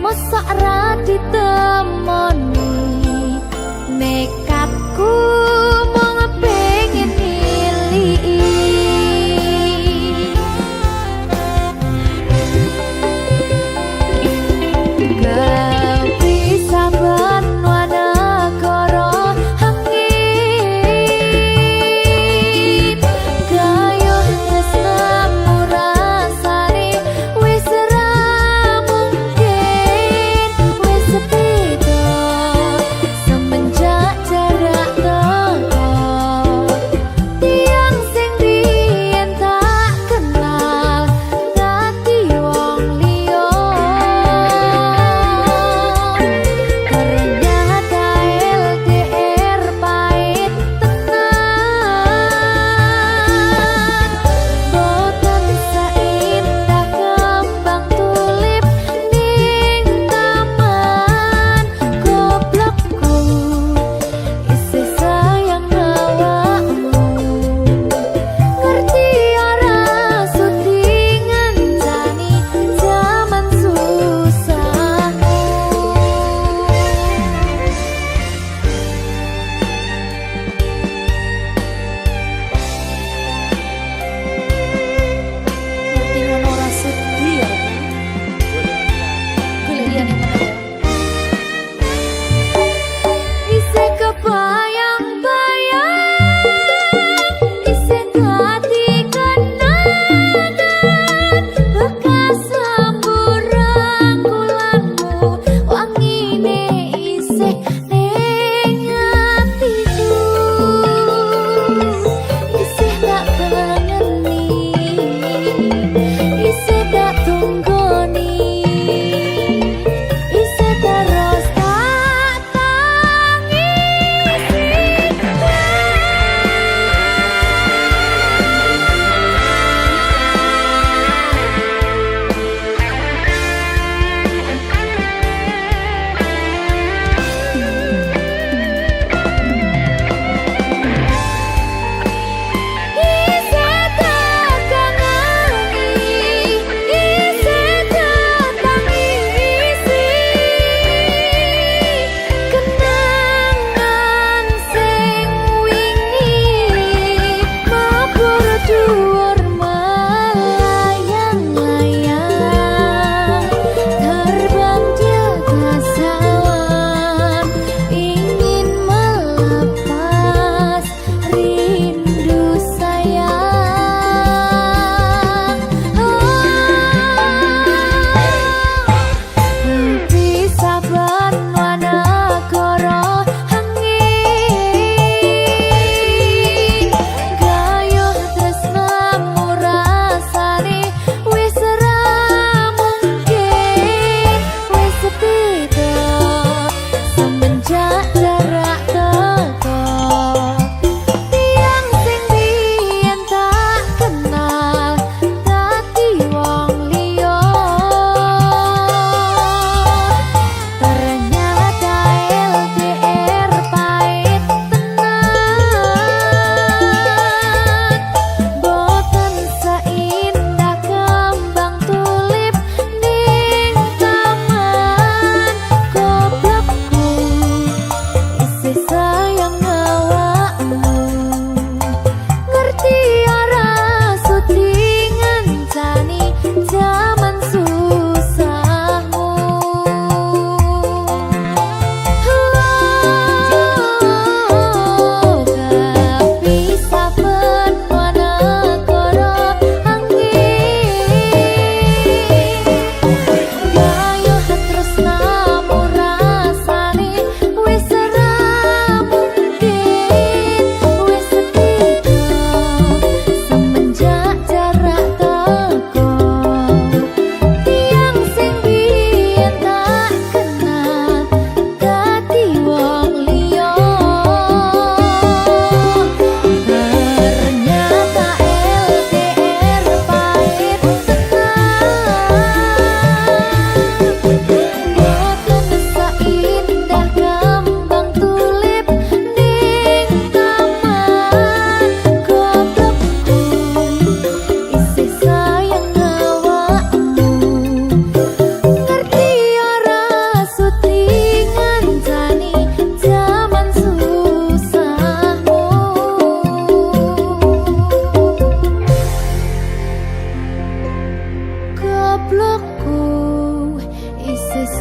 Mosok ra ditemoni nekatku mung pengen milih kau bisa benwana koro hangit kayo tresna murasane wis ra mungkin wis beda semenjak jarak dekat tiang sing biyen tak kenal dadi wong liya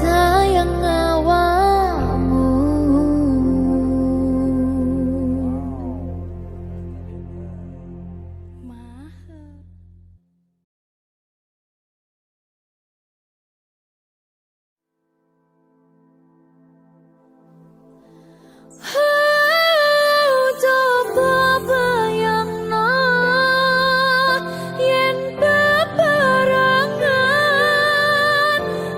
sayang awakmu. Coba bayangno yen bebarengan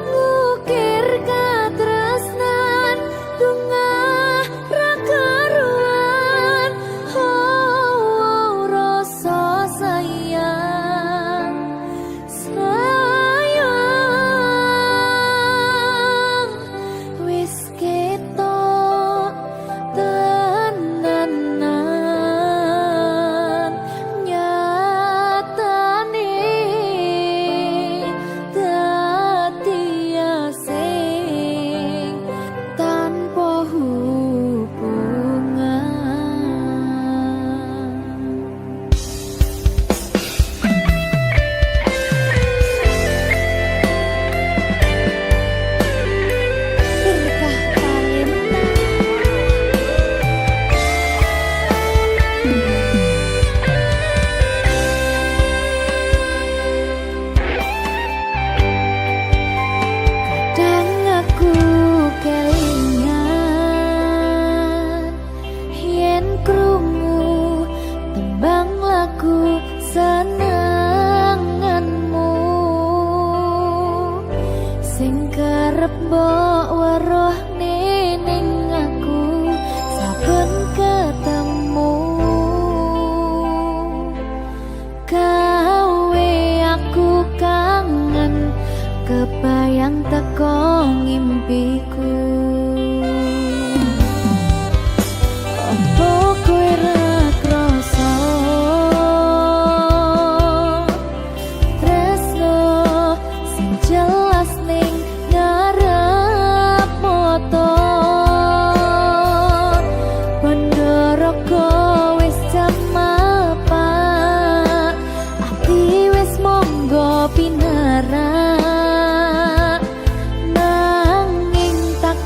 ngukir katresnan dungah ra karuan. Oh, rasa sayang wis ketok tenanan nyatane dadi asing tanpa hubungan. Berkah talenta kadang aku kelingan yen krungu tembang lagu senenganmu sing kerep mbok weruh ning aku saben ketemu. Gawe aku kangen kebayang teko ngimpiku. Apa kowe ra krasa tresno sing jelas ning ngarep mata. Pendoroko wis cemapak, ati wis monggo pinarak, nanging tak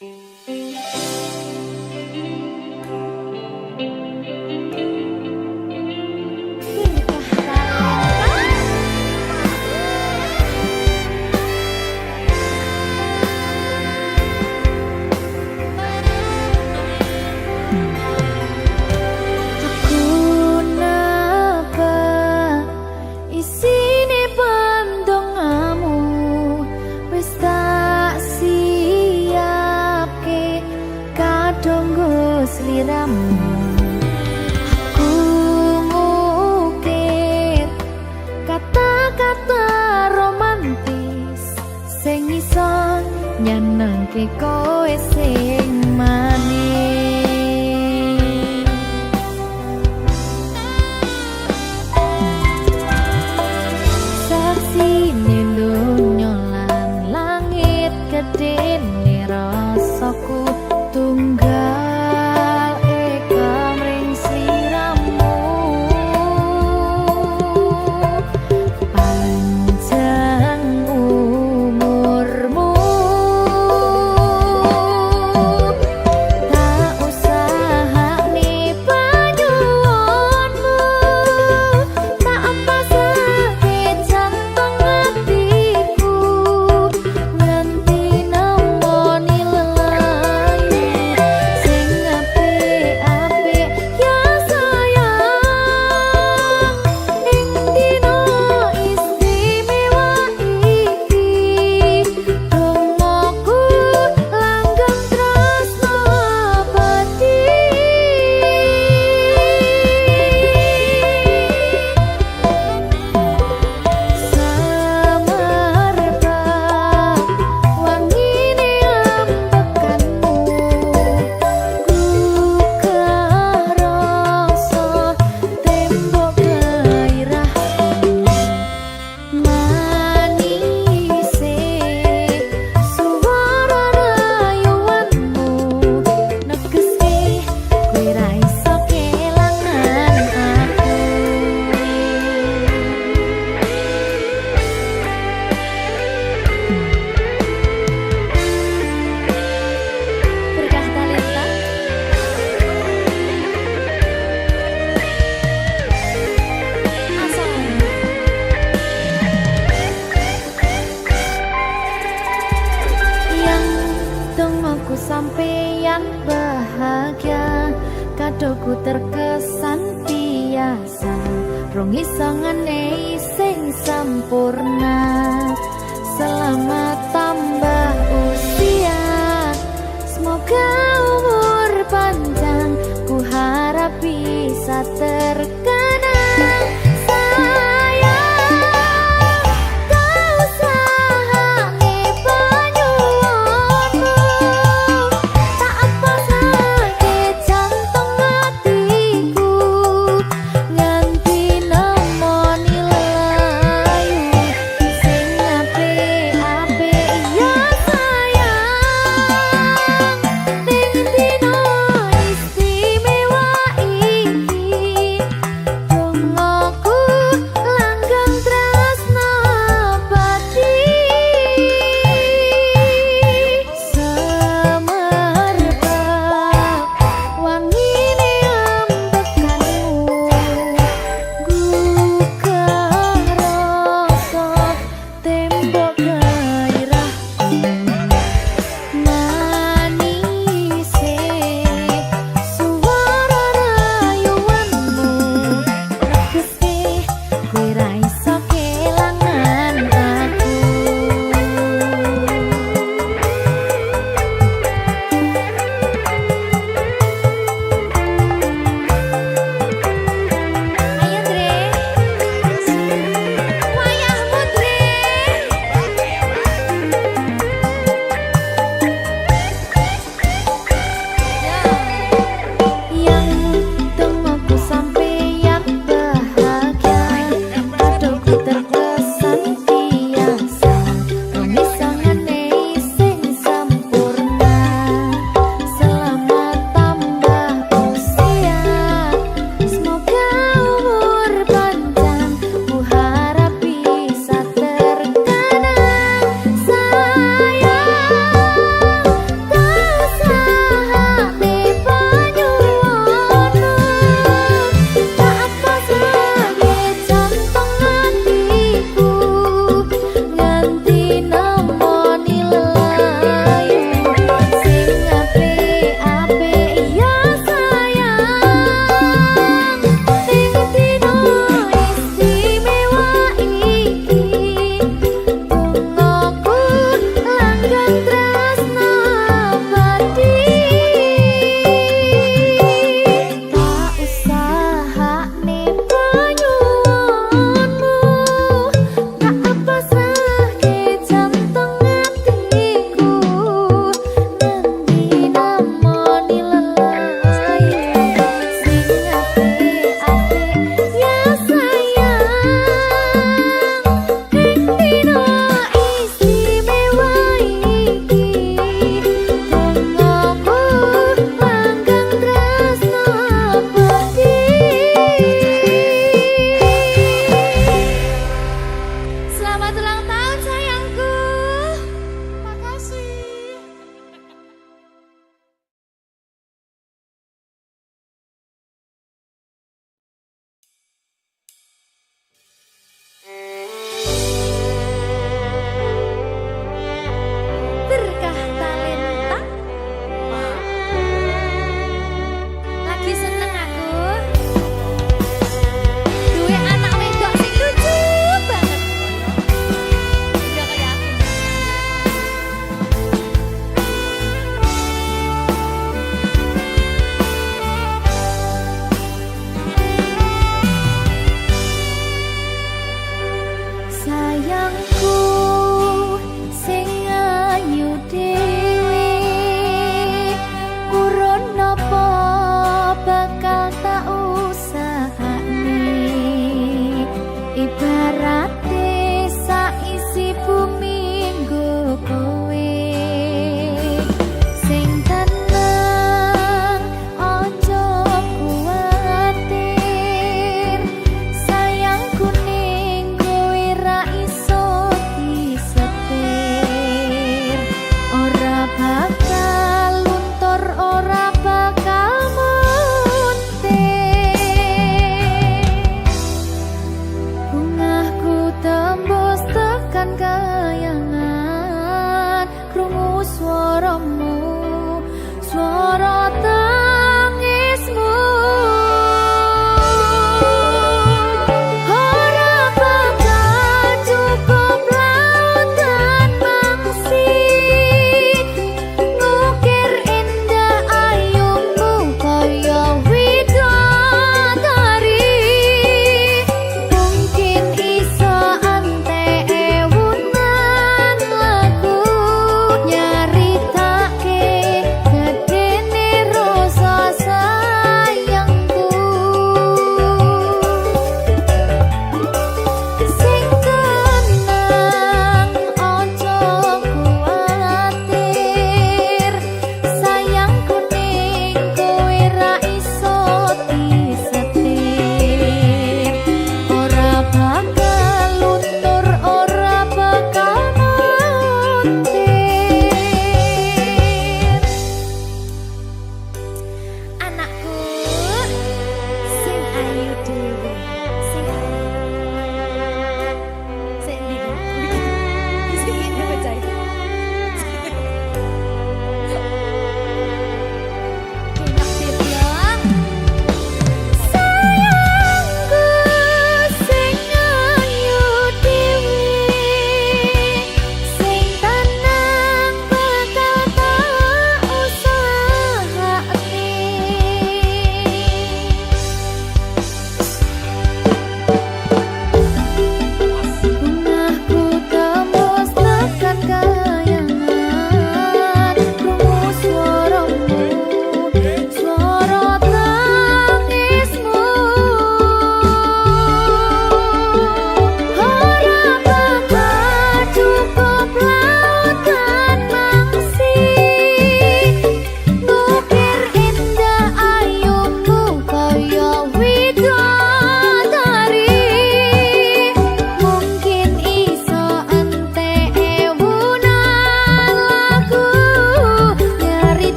Aku ngukir kata-kata romantis sing iso nyenengke kowe sing manis. Saksine donya lan langit gedene rasaku tunggal sampeyan bahagia, kadoku terkesan biasa, rong iso ngenehi sing sampurna. Selamat tambah usia, semoga umur panjang, ku harap bisa terkenang.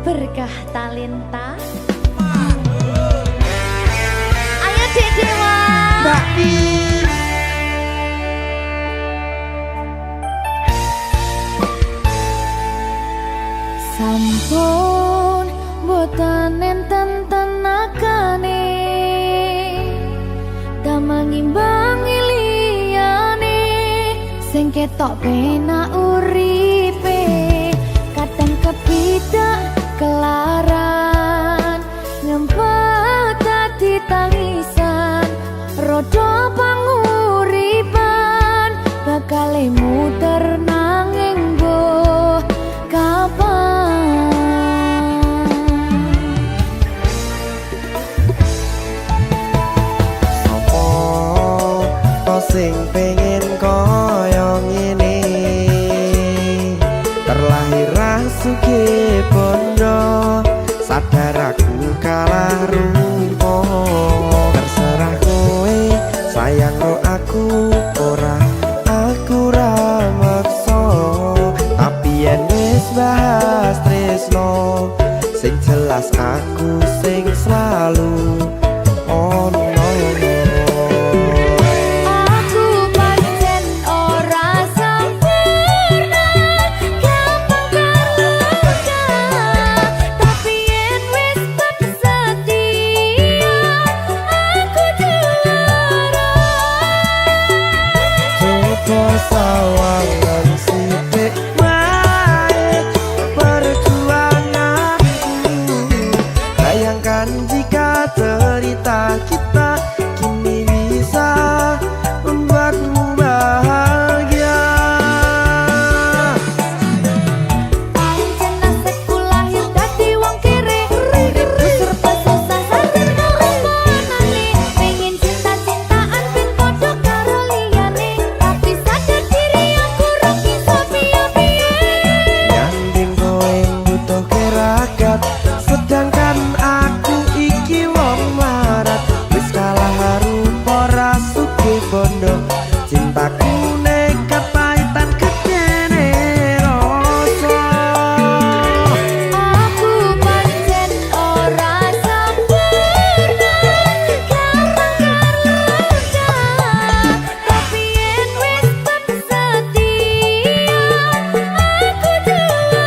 berkah talenta. Ayo Dek Dewa. Mbak Di. Sampun boten enten tenagane damang imbangi liyane sing ketok penak uripe kadang kepidak kelaran ngempet dadi tangisan rodo panguripan bakal muter nanging boh kapan. Sopo to sing pengen koyo ngene terlahir sugih bondo sadar aku kalah rumpo terserah kowe sayang ro aku ora aku ra maksa tapi yen wis bahas tresno sing jelas aku sing selalu ono. Aku pancen ora sempurna gampang terluka tapi yen wis tak setia aku juara. Coba sawangan sithik wae perjuanganku bayangkan jika cerita kita kini bisa membuatmu bahagia. Pancen nasibku lahir dadi wong kere uripku serba susah sadar karo panane pengen cinta-cintaan ben padha karo liyane tapi sadar diri aku ra bisa piye-piye. Nyanding kowe butuh keragat sedangkan aku iki wong marat wis kalah rupa ra sugih bondo cintaku nekat pahitan gedene rasa. Aku pancen ora sempurna gampang terluka tapi yen wis tak setia aku juara.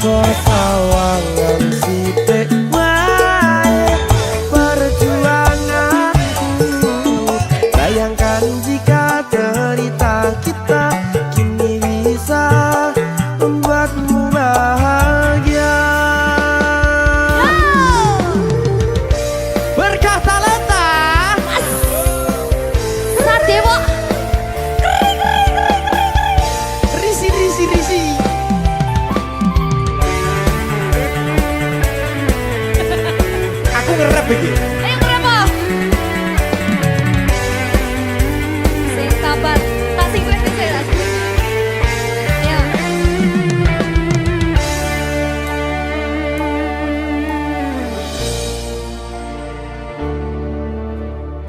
Coba sawangan sithik wae perjuanganku bayangkan jika cerita kita kini bisa membuatmu bahagia. Berkah talenta Sadewo risi. Aku ngerep iki. ayo berapa? Sing sabar kasih gue sih. Ya.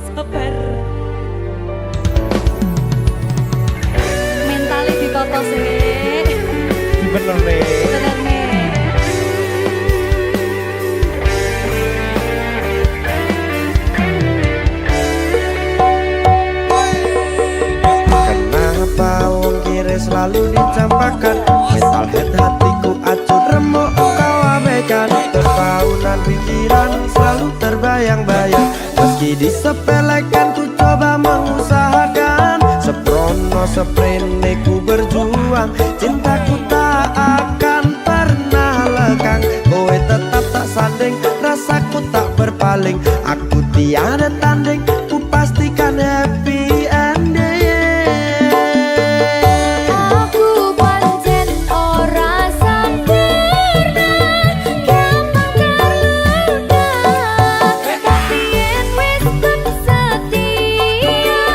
Sabar. Mentalnya ditata sih. Bener nih. Bener nih. Kenapa wong kiri selalu dicampakkan mental head hatiku acur remuk kau abaikan terpaunan pikiran selalu terbayang-bayang meski disepelekan ku coba mengusahakan seprono seprene ku berjuang cintaku tak akan pernah lekang kowe tetap tak sanding rasaku tak berpaling aku tiada tanding ku pastikan happy ending. Aku pancen ora sempurna gampang terluka tapi yen wis tak setia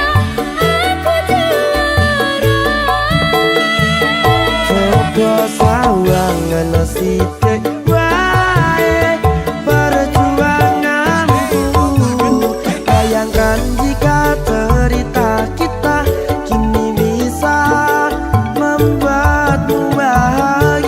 aku juara. Coba sawangan sithik wae perjuanganku bayangkan jika cerita kita kini bisa membuatmu bahagia.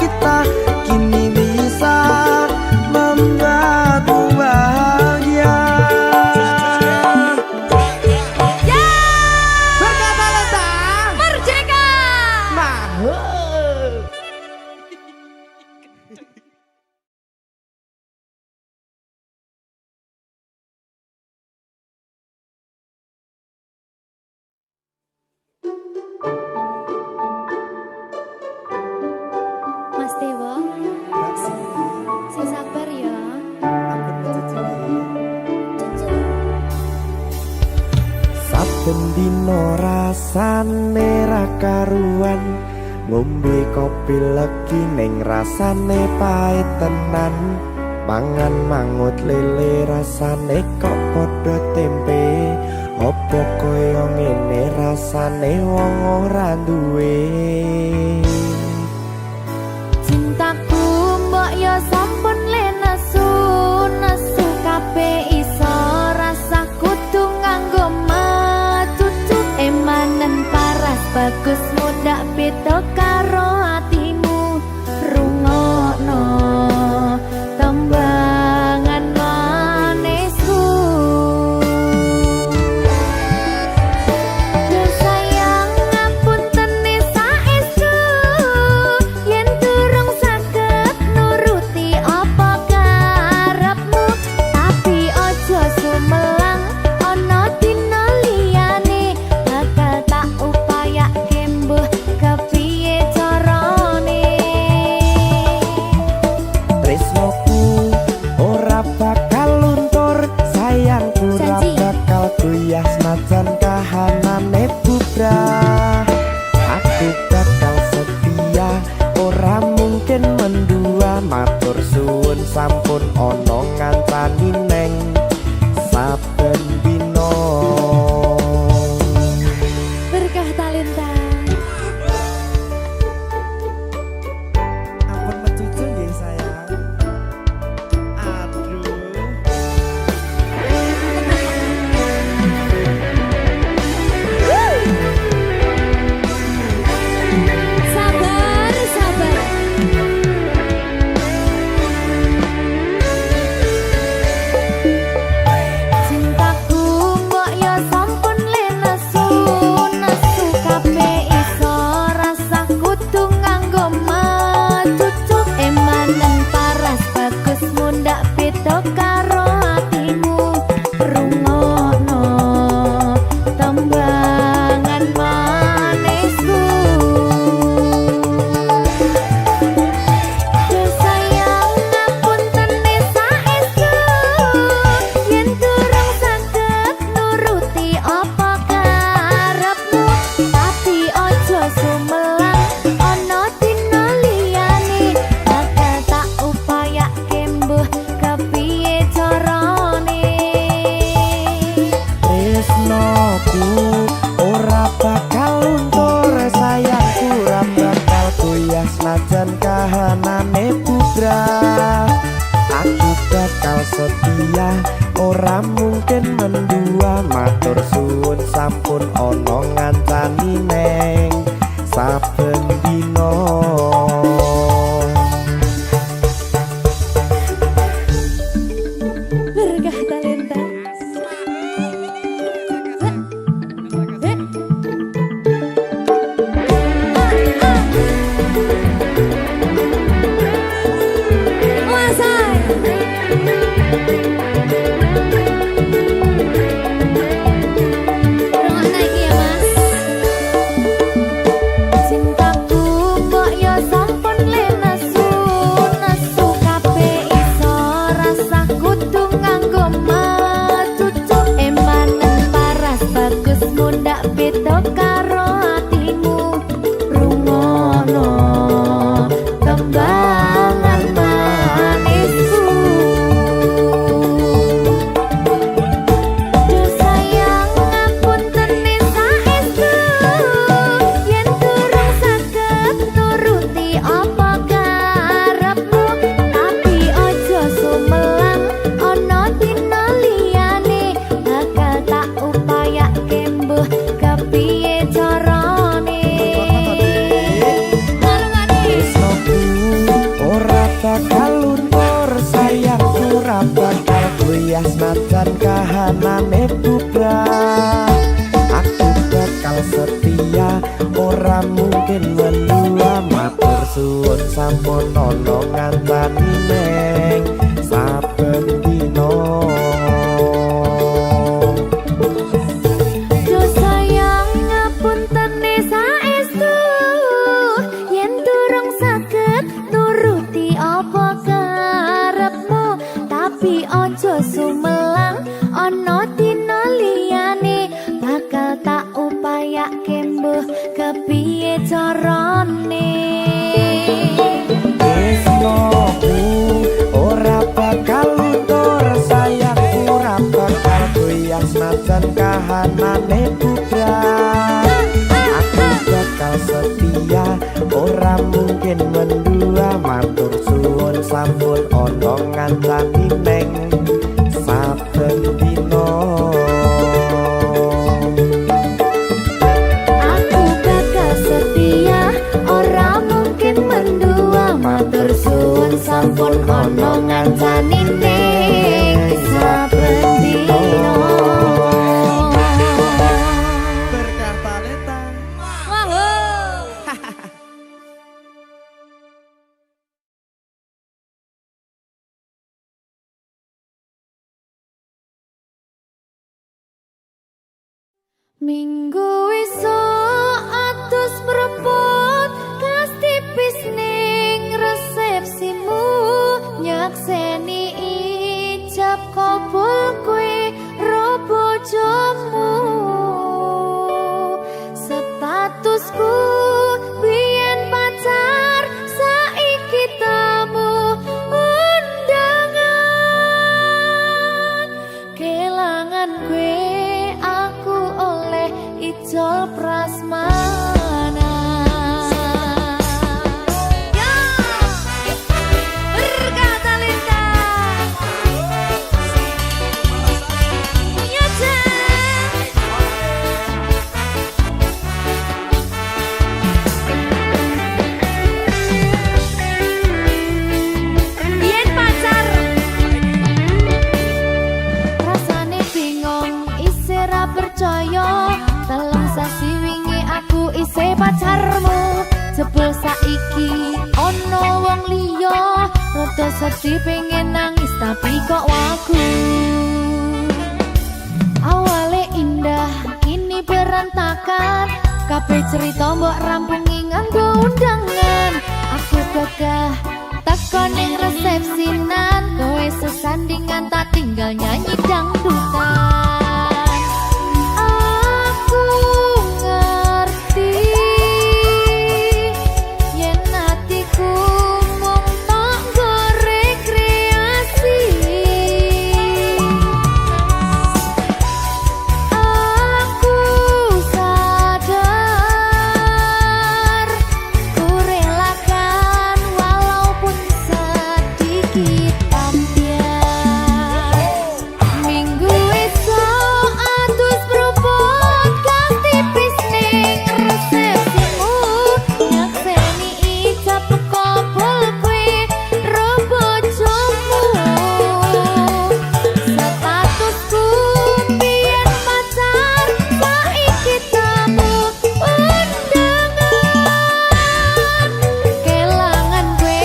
kita kini bisa membuatmu bahagia. Ya, Berkata Lenta merdeka. Mahal. Mas Dewa, sing sabar ya. Saben dino rasane ra karuan, ngombe kopi legi ning rasane pahit tenan. Mangan mangut lele rasane kok padha tempe. Apa kaya ngene rasane wong ora duwe. Cintaku mbok yo sampun le nesu kabeh iso rasa kudu nganggo matutu emanen paras bagus mudak beda karo atimu rungokno tembangan manisku. Sayang ngapunten saestu yen durung saged nuruti apa karepmu, tapi aja sumelang ana dina liyane bakal tak upayake mbuh kepiye carane. Tresnoku ora bakal luntur, sayangku ora Janji. bakal goyah senajan kahanane bubrah. Aku bakal setia, ora mungkin mendua. Matur suwun sampun ana ngancani neng saben dina. Berkah talenta. Ampun mecucu nggih sayang. Aduh. Sabar, sabar. Cintaku mbok yo sampun le nesu kabeh iso rasa kudu nganggo matutu emanen paras bagus mundak beda karo atimu rungokno tembangan manisku. Sayang ngapunten saestu yen durung saged nuruti apa karepmu, tapi aja sumelang ana dina liyane bakal tak upayake mbuh kepiye carane. Tresnoku ora bakal luntur, sayangku ora bakal goyah senajan kahanane bubrah. Aku bakal setia, ora mungkin mendua. Matur suwun sampun ana ngancani neng saben dina. Berkah talenta. Cintaku mbok yo bakal luntur sayangku ora bakal goyah senajan kahanane bubrah. Aku bakal setia ora mungkin mendua matur suwun sampun ana ngantani neng saben dina. Ojo sumelang ono dina liyane bakal tak upayake mbuh kepiye carane. Tresnoku ora bakal luntur sayangku ora bakal goyah senajan kahanane bubrah. Aku bakal setia ora mungkin mendua matur suwun sampun ana ngancani neng saben dina. Aku bakal setia ora mungkin mendua matur suwun sampun ana ngancani neng saben dina. Berkata leta Minggu esuk atus mrepot kas tipis ning resepsimu nyakseni ijab kabul kowe ro bojomu. Statusku biyen pacar saiki tamu undangan kelangan kowe aku oleh ijol prasmana. Ya, berkata Linda. Ya, Yen pacar rasane bingung isih ra percaya telung sasi wingi aku isih pacarmu jebul saiki ono wong liya rada sedih pengen nangis tapi kok wagu. Awale indah kini berantakan kabeh cerita mbok rampungi nganggo undangan. Aku gagah teko ning resepsinan kowe sesandingan tak tinggal nyanyi dangdutan. Aku ngerti yen atiku mung tanggo rekreasi. Aku sadar ku relakan walaupun sedikit ambiar. Minggu esok atus propot kas tipis ning resepsimu nyakseni ijab kabul kowe ro bojomu. Statusku biyen pacar saiki tamu undangan kelangan kowe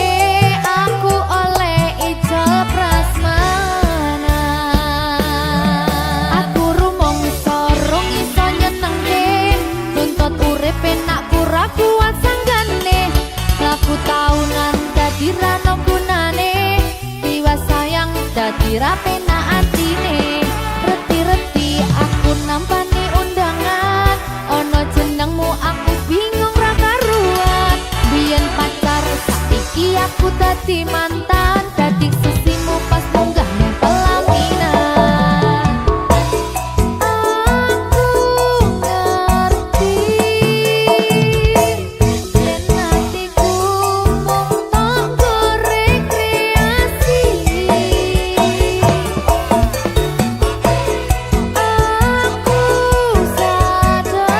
aku oleh ijol prasmana. Aku rumangsa rong iso nyenengke nuntut urip enak pura kuat sanggane laku taunan dadi ra ono gunane tiwas sayang dadi ra penak atine. Reti-reti aku nampani undangan ono jenengmu aku bingung ra karuan. Biyen pacar saiki aku dadi mantan dadi sesimu pas munggah ning pelaminan. Aku ngerti yen atiku mung tanggo rekreasi. Aku sadar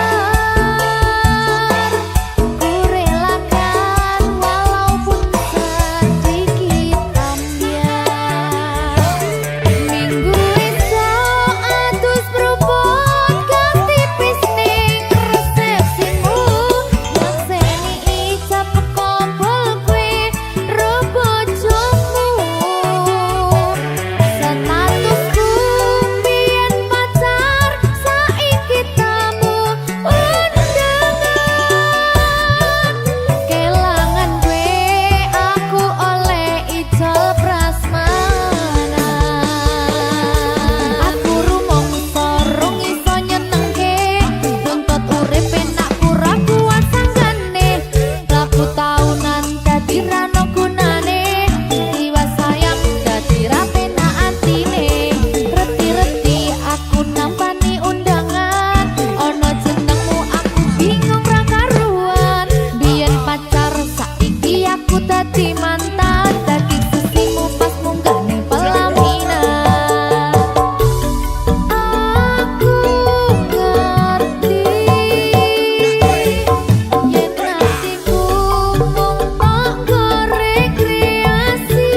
ku relakan walaupun sedikit dadi mantan, dadi sisimu pas munggah ning pelaminan. Aku ngerti yen hatiku mung tok rekreasi.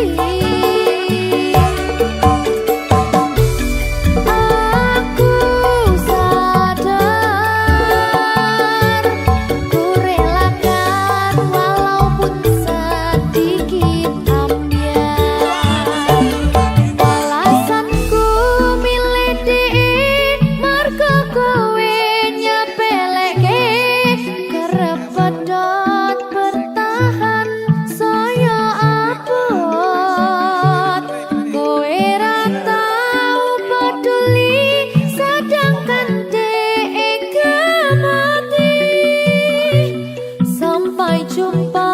Aku sadar ku relakan walaupun sedikit ambiar. Alasanku milih dhek mergo kowe nyepeleke kerep pedot bertahan saya abot. Kowe ra tau peduli sedangkan dhek mati. Sampai jumpa,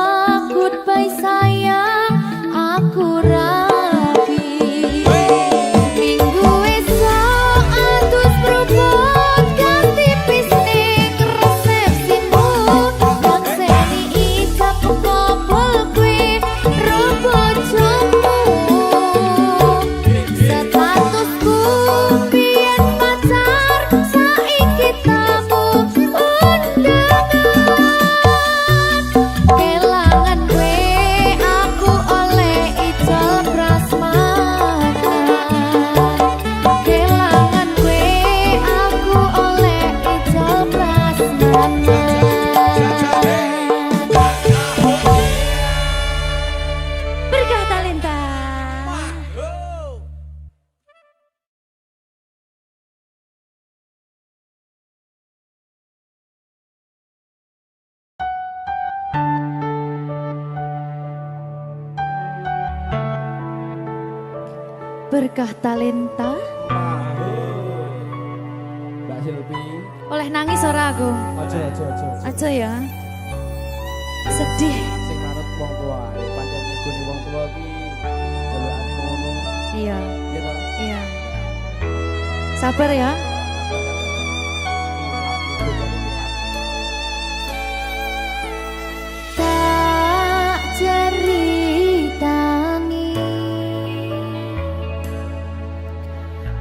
goodbye sayang, aku rapi. Minggu esok atus berubah ganti pisnik resepsimu. Makseni ijab kabul kue robojomu. Statusku biyen pacar, saiki tamu undangan. Kelangan kue aku oleh ijol prasmanan. Kelangan kue aku oleh ijol prasmanan. Berkah talenta. Berkah talenta. Mbak Silvi, Oleh nangis ora aku? aja. Aja ya. Sedih. Sing manut wong tua, pancen ngikuni wong tua ki jelekane ngono. Iya, Ya ta? iya. Sabar ya. Tak ceritani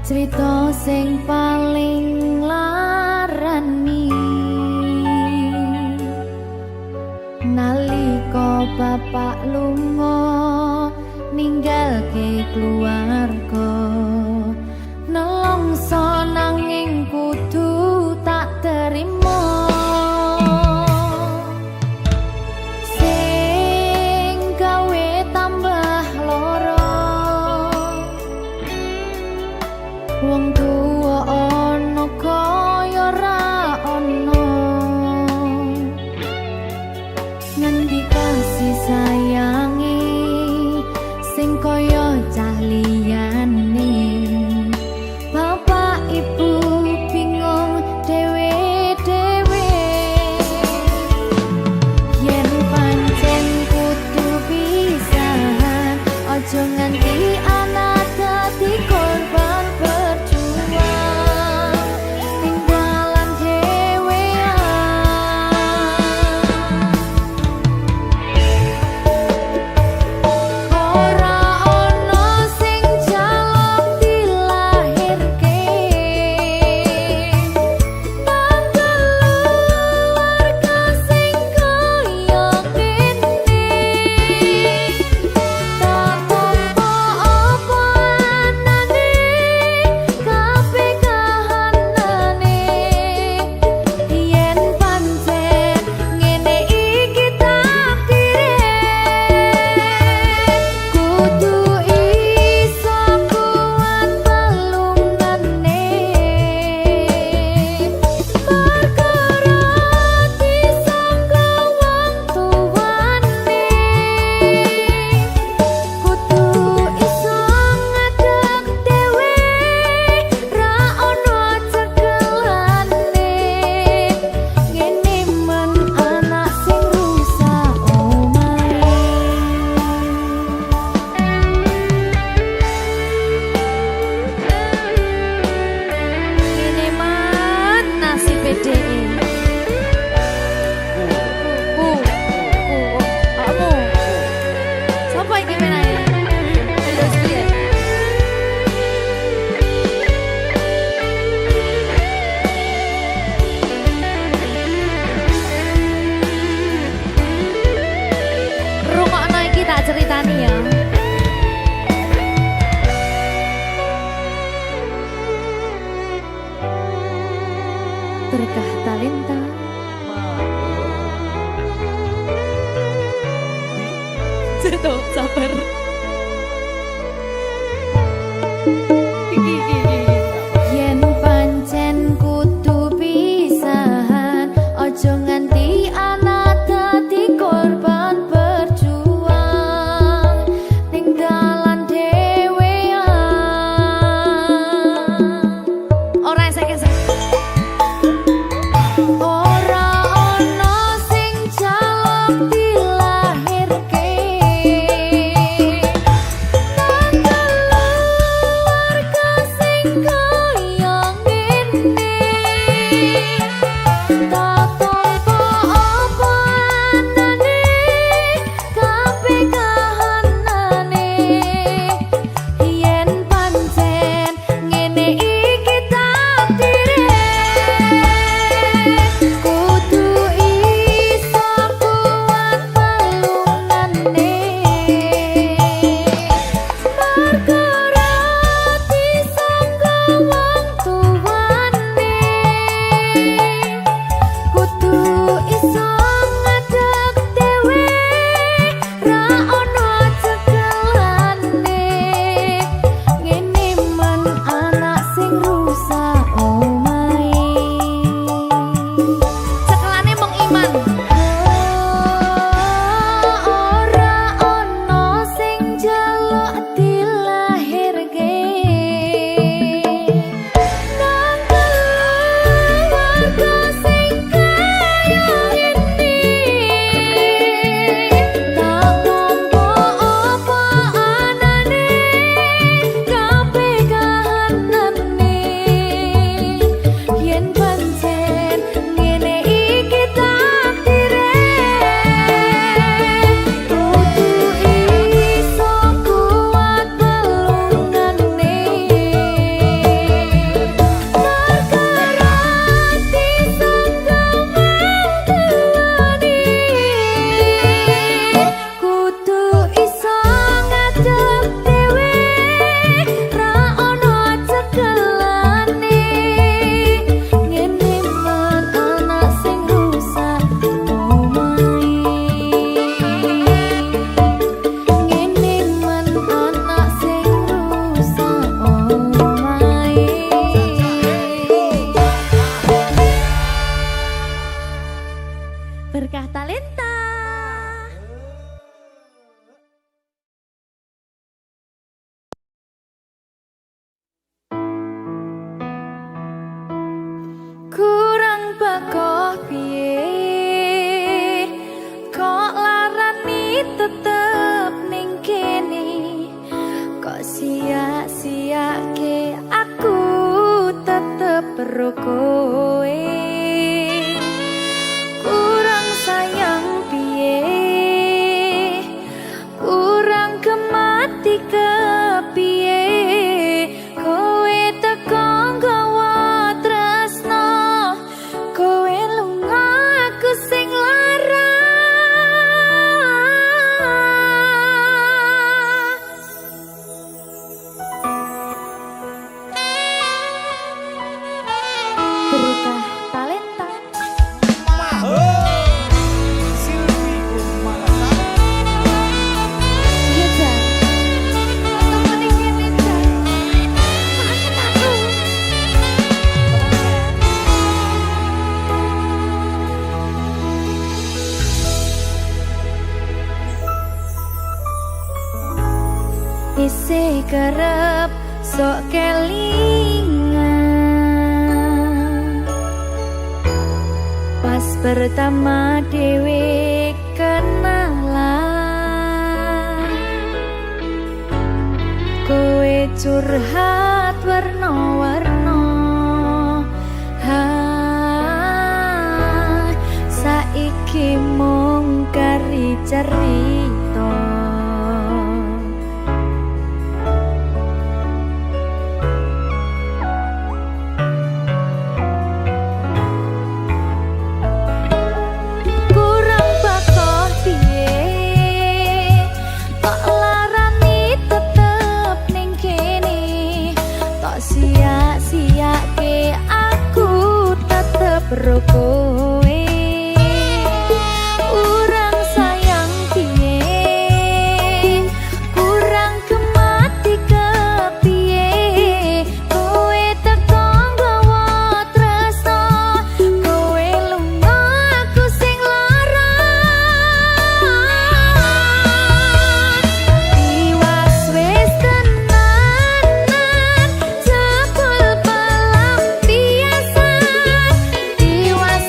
cerita sing paling larani. Nalika bapak lunga ninggalke keluarga, nelongso nanging kudu tak terima. Sing gawe tambah lara, wong tuwa ana kaya ra ana. Ngendi kasih sayangi sing kaya cah liyane. Bapak ibu bingung dewe-dewe. Yen pancen kudu pisahan, aja nganti anak dadi korban berjuang ning dalan dhewean. Ora ana sing jaluk dilahirke, tanggal keluarga sing kaya kene. Tak apa Sopo iki menae? Terus piye? Rungokno iki tak ceritani ya. Berkah talenta. Tuh, sabar. Yen pancen kudu pisahan, ojo nganti anak dadi korban berjuang tinggalan dhewean. Ora esek-esek. Ora ono sing jaluk dilahirke. Berkah talenta. Kurang bakoh piye kok larani tetep ning kene, kok sia-siake aku tetep perlu kowe. Kurang sayang piye, kurang kemati kepiye, kowe teko nggawa tresno, kowe lunga aku sing lara. Berkah talenta. Iya, Jan. Temen iki nih, Jan. Maafin aku. Isih kerep sok kelingan pas pertama dewe kenalan, kowe curhat warna-warna, saiki mung kari cerita. karo kowe urang sayang piye kurang kemati kepiye kowe teko nggawa tresno kowe lunga aku sing lara tiwas wis tenanan jebul pelampiasan tiwas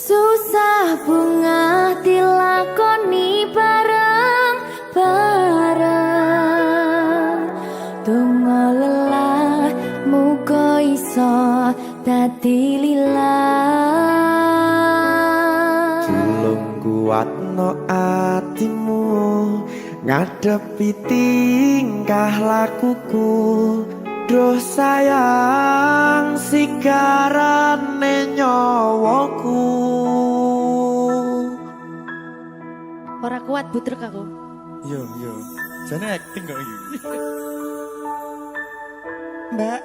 Susah bunga dilakoni bareng-bareng. Donga lelah muga iso dadi lillah. Tulung kuatno atimu ngadepi tingkah lakuku. Duh sayang sigarane nyawaku. Ora kuat butrek aku. Yo, jane acting kok iki. Mbak,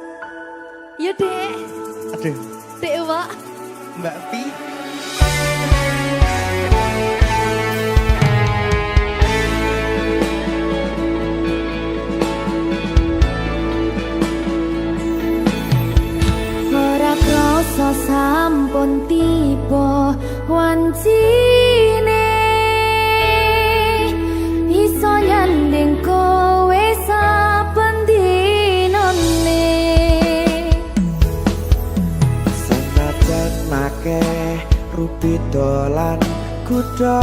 Ya dek, aduh, dek Wak. Mbak Pi. Ora krasa sampun tiba wancine iso nyanding kowe saben dinane. Senajan akeh rupi dolan kuda,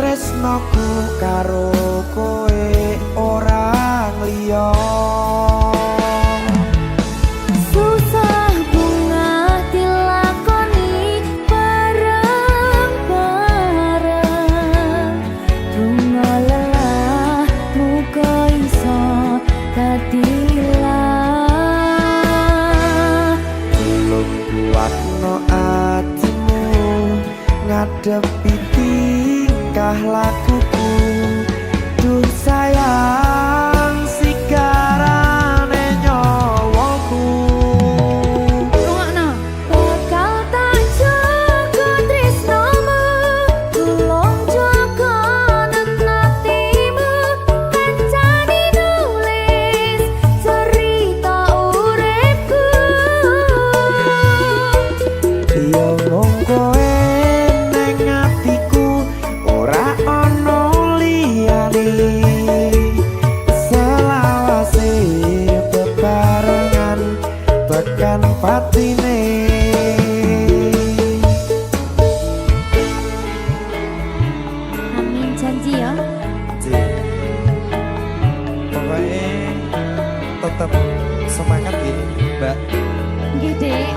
tresnoku karo kowe ora liya. Susah bunga dilakoni bareng-bareng. Bunga lelah muga iso dadi lillah. Tulung kuatno atimu ngadepi tingkah lakuku. Duh sayang sigarane nyawaku. Rungokno. Bakal tak jaga tresnomu, tulung jaga nenatimu. Kancane nulis cerita uripku. Yo mung kowe ning atiku, ora ana liyane. Selawase bebarengan tekan patine. Amin janji ya. Pokoknya tetap semangat ya, Mbak. Nggih, Dek.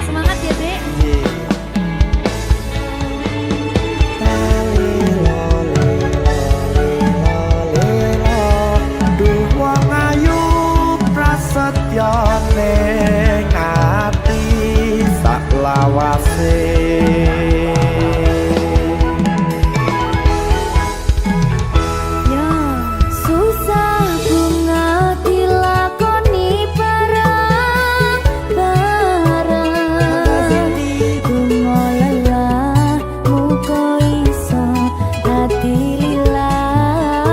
Semangat ya, Dek. Duh wong ayu prasetya ning ati sak lawase. Ya, susah bunga dilakoni bareng-bareng. Bunga lelah muga iso dadi lillah.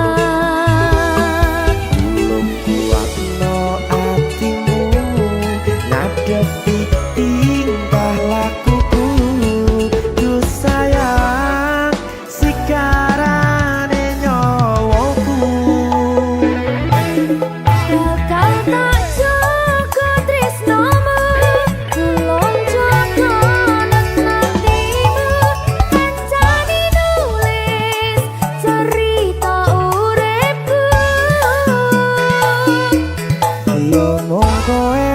Tulung kuatno atimu ngadepi tingkah lakuku. Duh sayang sigarane nyawaku. Bakal tak jaga tresnomu, tulung jaga nenatimu. Kancane nulis cerita uripku. Yo mung kowe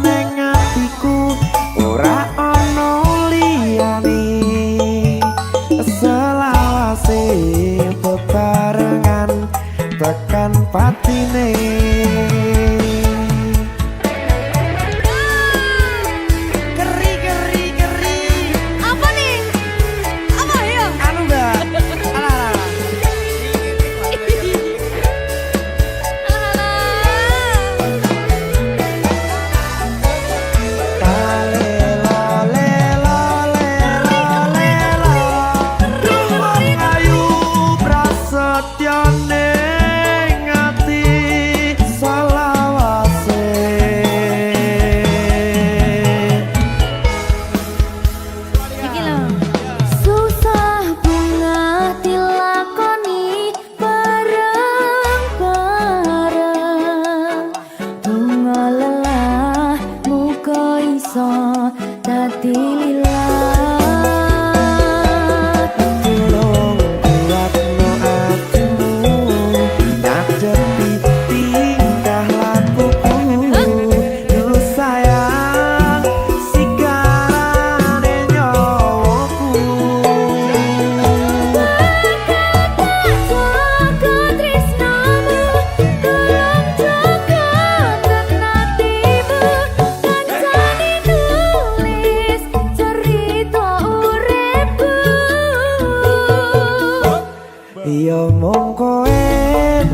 ning atiku, ora ana liyane. Selawase bebarengan tekan patine. Keri. Apa nih? Apa ya? Anu Mbak. Alah. Duh wong ayu prasetya ning ati selawase. Iki lho. Susah bunga dilakoni bareng-bareng. Bunga lelah muga iso mung kowe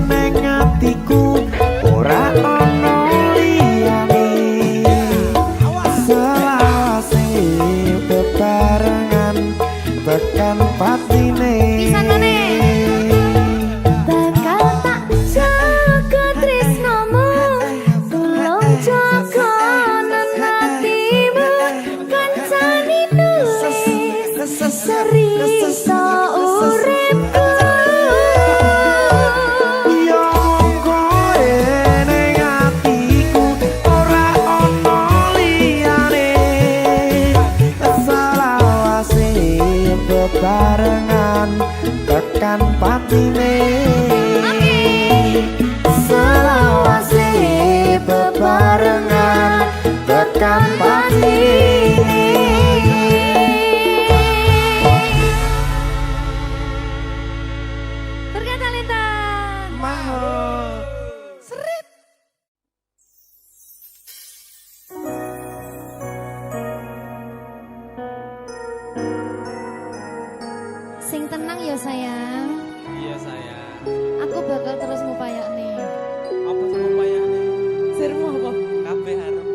neng atiku ora ono liyane selawase bebarengan tekan patine bakal tak jaga tresnomu tulung jaga hatimu kancane nulis cerita uripku yo kowe neng atiku ora ono liyane selawase bebarengan tekan patine selawase bebarengan tekan patine. Berkata Lita Mahal. sing tenang ya sayang, Iya sayang. aku bakal terus ngupayakne. Apa sih upayane? Sirmu apa? Kabeh harap.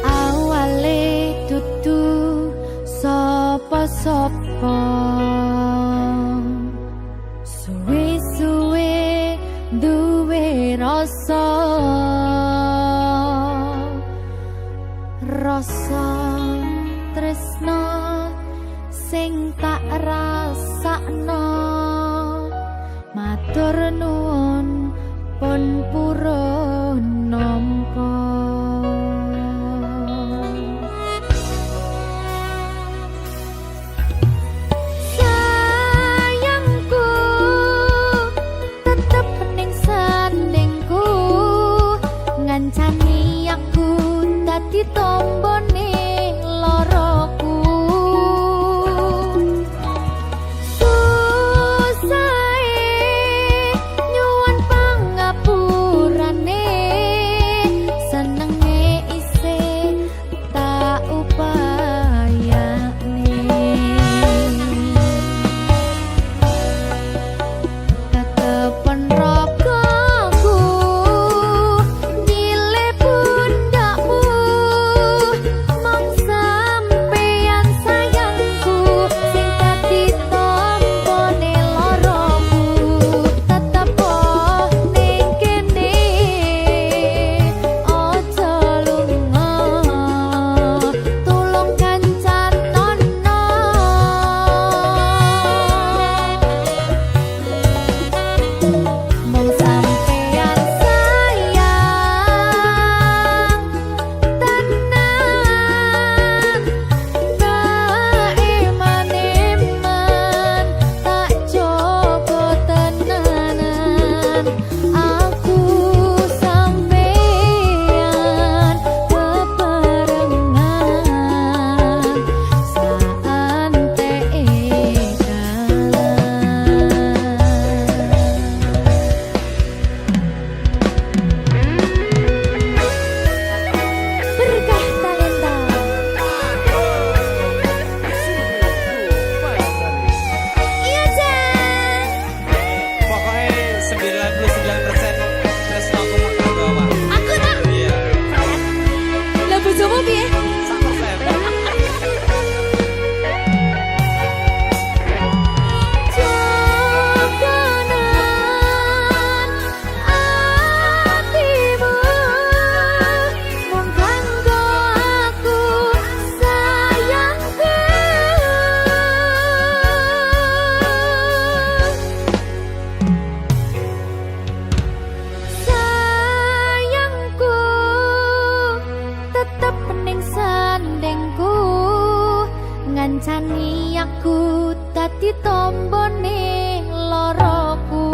Awale dudu sapa-sapa suwe-suwe duwe rasa tresno sing tak rasakno matur nuwun pun purun nampa. Sayangku tetep ning sandingku ngancani aku dadi tombone loroku susahe nyuwun pangapurane senenge isih tak upayane tetepen ragaku nyile pundakmu mong sampeyan sayangku sing dadi tombone loroku tetep ning kene aja lunga tulung kancanono mong sampeyan sayang tenan eman-eman tak coba tenanan aku sampeyan bebarengan saante berkah talenta. Iya Jan, Pokoknya 99% tresno aku mau bawa. aku tak Iya. lah bojomu piye? 100%. Jaganan atimu mung kanggo aku sayangku sayangku tetep ning sandingku ngancani aku dadi tombone loroku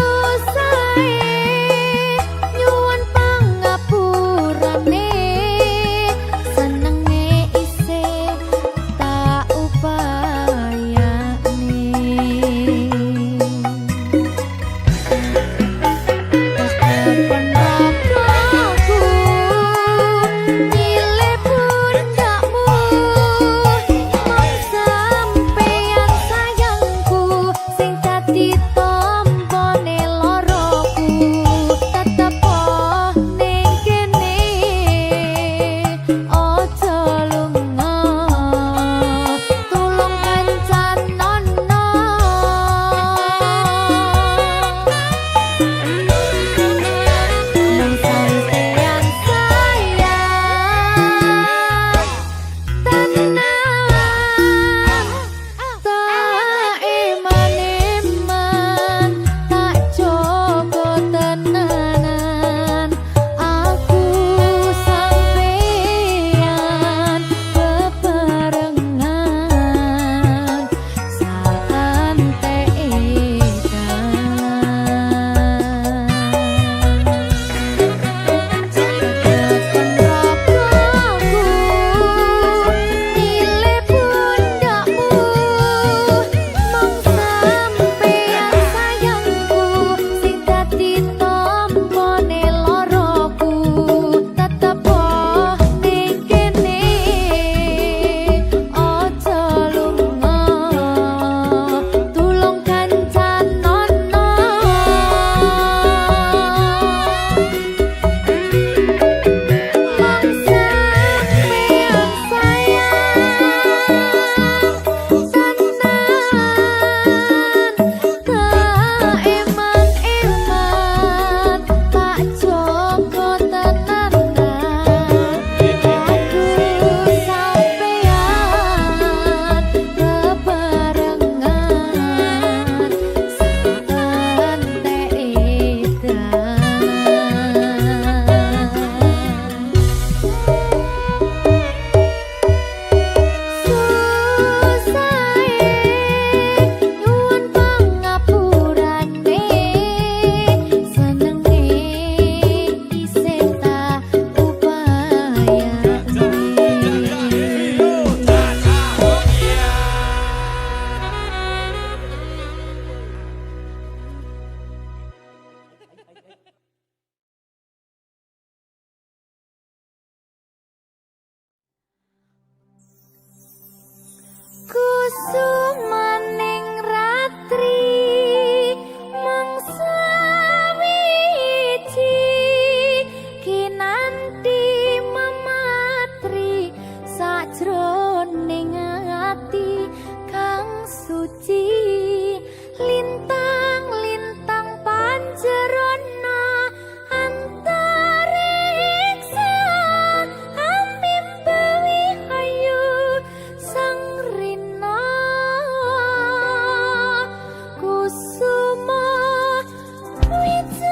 susahe nyuwun pangapurane senenge isih tak upayane tetepen ragaku nyile pun kusumaning ratri mangsa wiji kinanti mematri sajroning ati kang suci lintang-lintang panjerona antariksa amimbawi hayu sang rina kusuma wijaya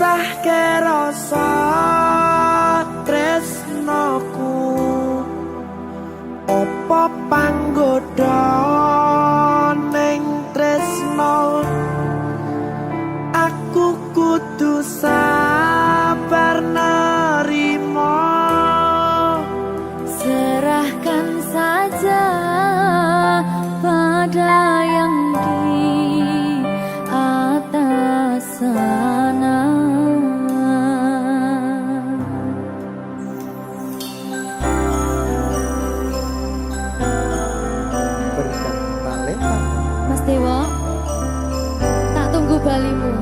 misahke rasa tresnoku opo panggoda ning tresno aku kudu sabar nerima serahkan saja pada yang di atas sana. Berikan talenta Mas Dewa, tak tunggu balimu.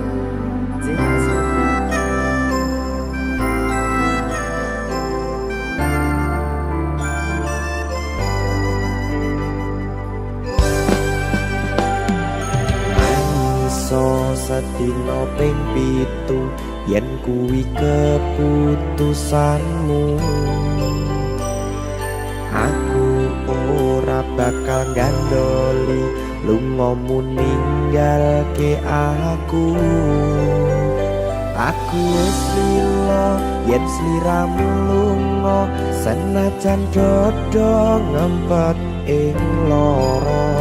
Sedina ping pitu yen kuwi keputusanmu aku ora bakal gandoli lungamu ninggalke aku wis lila yen sliramu lunga senajan dodo ngempet ing lara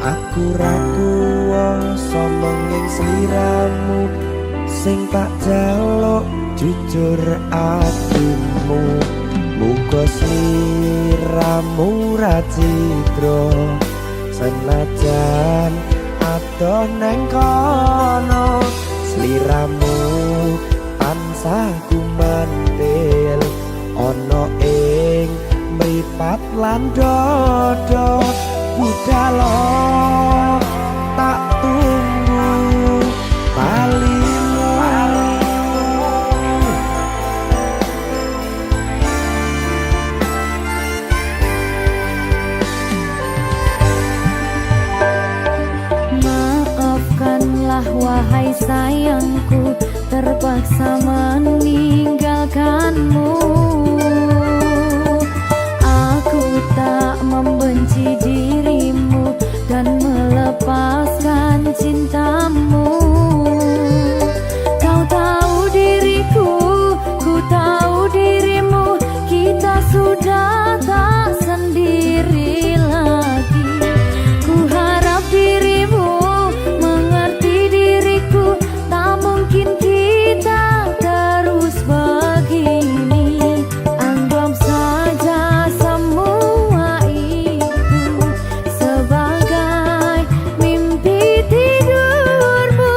aku ra kuwasa menging sliramu sing tak jaluk jujur atimu muga sliramu ra cidra senajan adoh neng kono sliramu tansah gumantil ana ing mripat lan dodo budalo tak tunggu balimu Maafkanlah wahai sayangku terpaksa meninggalkanmu. Aku tak membenci dirimu dan melepaskan cintamu. Kau tahu diriku, ku tahu dirimu, kita sudah tak sendiri lagi. Ku harap dirimu mengerti diriku, tak mungkin kita terus begini. Anggap saja semua itu sebagai mimpi tidurmu.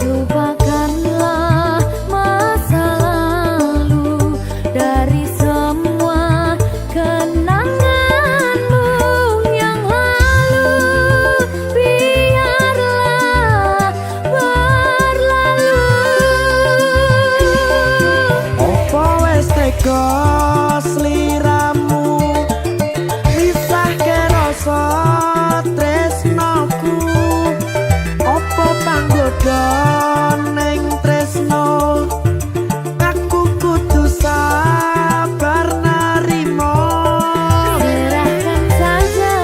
Lupakanlah masa lalu dari semua kenanganmu yang lalu. Biarlah berlalu. opo wis tega sliramu misahke rasa tresnoku opo panggoda ning tresno aku kudu sabar nerima Serahkan saja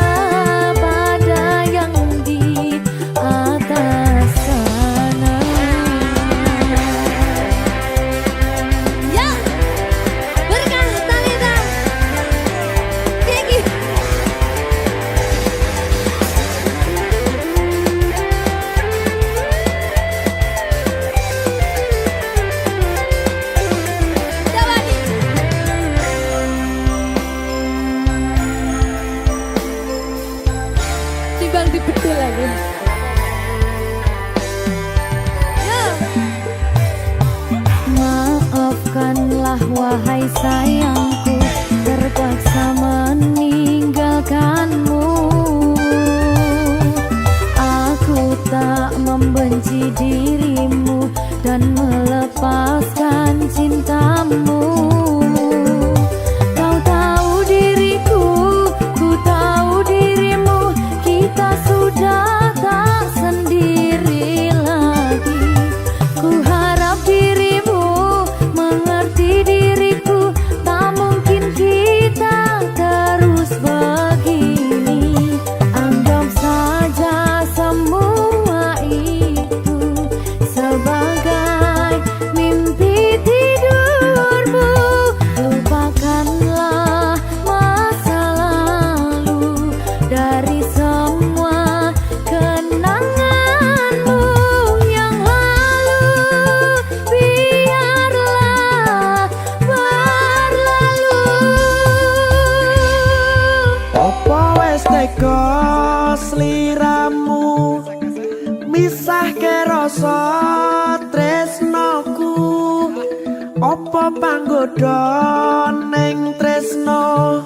pada yang di atas sana. Ya, berkah talenta. Gigi. Dawani. Timbang dibedul lagi. Ya. Maafkanlah wahai sayangku terpaksa meninggalkanmu. Aku tak membenci dirimu dan melepaskan cintamu. Kau tahu diriku, ku tahu dirimu, kita sudah tak sendiri lagi. Ku harap dirimu mengerti diriku, tak mungkin kita terus begini. Anggap saja semua itu sebagai mimpi Apa panggoda ning tresno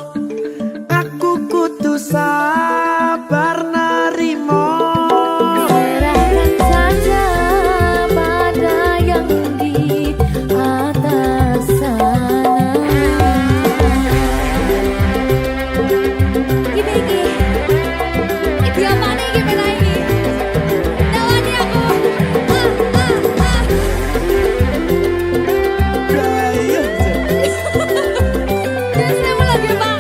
aku kudu sabar narimo. Serahkan saja pada yang di atas sana. Gini iki apa nih gimana ini? Dawani aku. Jangan saya mau lagi bang.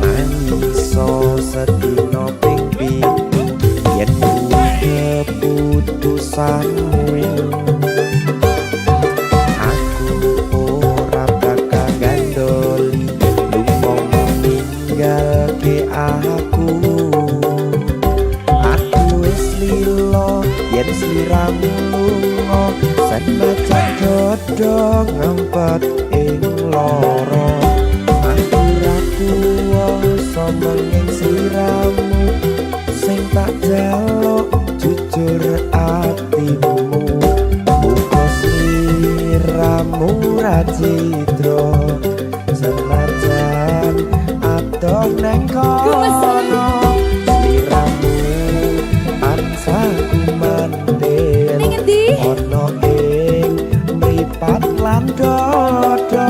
Mangiso sedina ping pitu yen keputusanmu aku ora bakal gandoli lunga ninggalke aku wis lilo yen sliramu lunga senajan dodo ngempet ing loro aku ra kuwasa menging sliramu sing tak jaluk jujur atimu muga sliramu ra cidra senajan adoh neng kono sliramu tansah kumandhen Ning endi? ana ing mripat lan dodo